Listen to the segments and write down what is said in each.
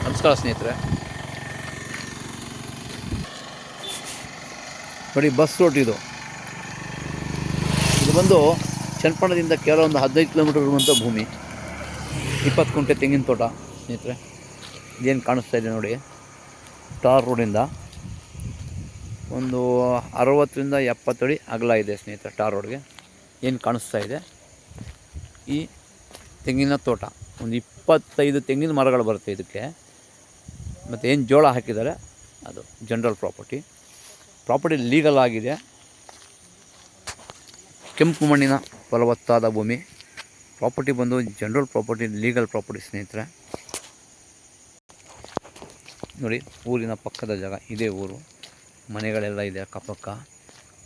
ನಮಸ್ಕಾರ ಸ್ನೇಹಿತರೆ. ನೋಡಿ, ಬಸ್ ರೂಟ್ ಇದು ಬಂದು ಚನ್ನಪಟ್ಟಣದಿಂದ ಕೇವಲ ಒಂದು 15 ಕಿಲೋಮೀಟರ್ ಇರುವಂಥ ಭೂಮಿ. 20 ಕುಂಟೆ ತೆಂಗಿನ ತೋಟ ಸ್ನೇಹಿತರೆ. ಇದೇನು ಕಾಣಿಸ್ತಾ ಇದೆ ನೋಡಿ, ಟಾರ್ ರೋಡಿಂದ ಒಂದು 60ರಿಂದ 70 ಅಡಿ ಅಗಲ ಇದೆ ಸ್ನೇಹಿತರೆ. ಟಾರ್ ರೋಡ್ಗೆ ಏನು ಕಾಣಿಸ್ತಾ ಇದೆ, ಈ ತೆಂಗಿನ ತೋಟ ಒಂದು 25 ತೆಂಗಿನ ಮರಗಳು ಬರುತ್ತೆ ಇದಕ್ಕೆ. ಮತ್ತು ಏನು ಜೋಳ ಹಾಕಿದ್ದಾರೆ ಅದು ಜನರಲ್ ಪ್ರಾಪರ್ಟಿ ಲೀಗಲ್ ಆಗಿದೆ. ಕೆಂಪು ಮಣ್ಣಿನ ಫಲವತ್ತಾದ ಭೂಮಿ. ಪ್ರಾಪರ್ಟಿ ಬಂದು ಜನರಲ್ ಲೀಗಲ್ ಪ್ರಾಪರ್ಟಿ ಸ್ನೇಹಿತರೆ. ನೋಡಿ, ಊರಿನ ಪಕ್ಕದ ಜಾಗ, ಇದೇ ಊರು, ಮನೆಗಳೆಲ್ಲ ಇದೆ ಅಕ್ಕಪಕ್ಕ.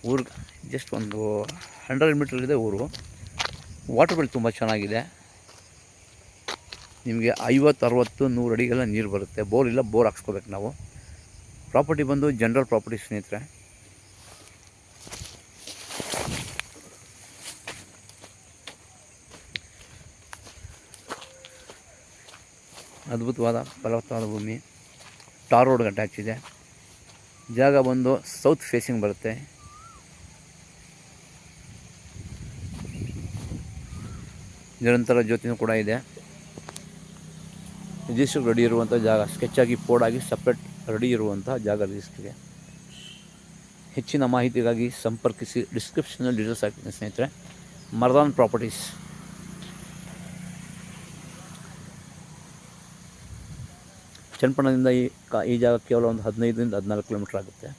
ಊರು ಜಸ್ಟ್ ಒಂದು 100 ಮೀಟರ್ ಇದೆ ಊರು. ವಾಟರ್ ಬಿಲ್ ತುಂಬ ಚೆನ್ನಾಗಿದೆ. ನಿಮಗೆ 50, 60, 100 ಅಡಿಗೆಲ್ಲ ನೀರು ಬರುತ್ತೆ. ಬೋರ್ ಇಲ್ಲ, ಬೋರ್ ಹಾಕ್ಸ್ಕೋಬೇಕು ನಾವು. ಪ್ರಾಪರ್ಟಿ ಬಂದು ಜನರಲ್ ಪ್ರಾಪರ್ಟಿ ಸ್ನೇಹಿತರೆ. ಅದ್ಭುತವಾದ ಫಲವತ್ತಾದ ಭೂಮಿ. ಟಾರ್ ರೋಡ್ಗೆ ಅಟ್ಯಾಚ್ ಇದೆ. ಜಾಗ ಬಂದು ಸೌತ್ ಫೇಸಿಂಗ್ ಬರುತ್ತೆ. ನಿರಂತರ ಜ್ಯೋತಿನೂ ಕೂಡ ಇದೆ. ರಿಜಿಸ್ಟ್ರಿಗೆ ರೆಡಿ ಇರುವಂಥ ಜಾಗ, ಸ್ಕೆಚಾಗಿ ಪೋಡಾಗಿ ಸಪ್ರೇಟ್ ರೆಡಿ ಇರುವಂಥ ಜಾಗ ರಿಜಿಸ್ಟ್ರಿಗೆ. ಹೆಚ್ಚಿನ ಮಾಹಿತಿಗಾಗಿ ಸಂಪರ್ಕಿಸಿ. ಡಿಸ್ಕ್ರಿಪ್ಷನಲ್ಲಿ ಡೀಟೇಲ್ಸ್ ಹಾಕ್ತೀನಿ ಸ್ನೇಹಿತರೆ. ಮರ್ದಾನ್ ಪ್ರಾಪರ್ಟೀಸ್. ಚನ್ನಪಟ್ಟಣದಿಂದ ಈ ಜಾಗ ಕೇವಲ ಒಂದು 15ರಿಂದ 14 ಕಿಲೋಮೀಟ್ರ್ ಆಗುತ್ತೆ.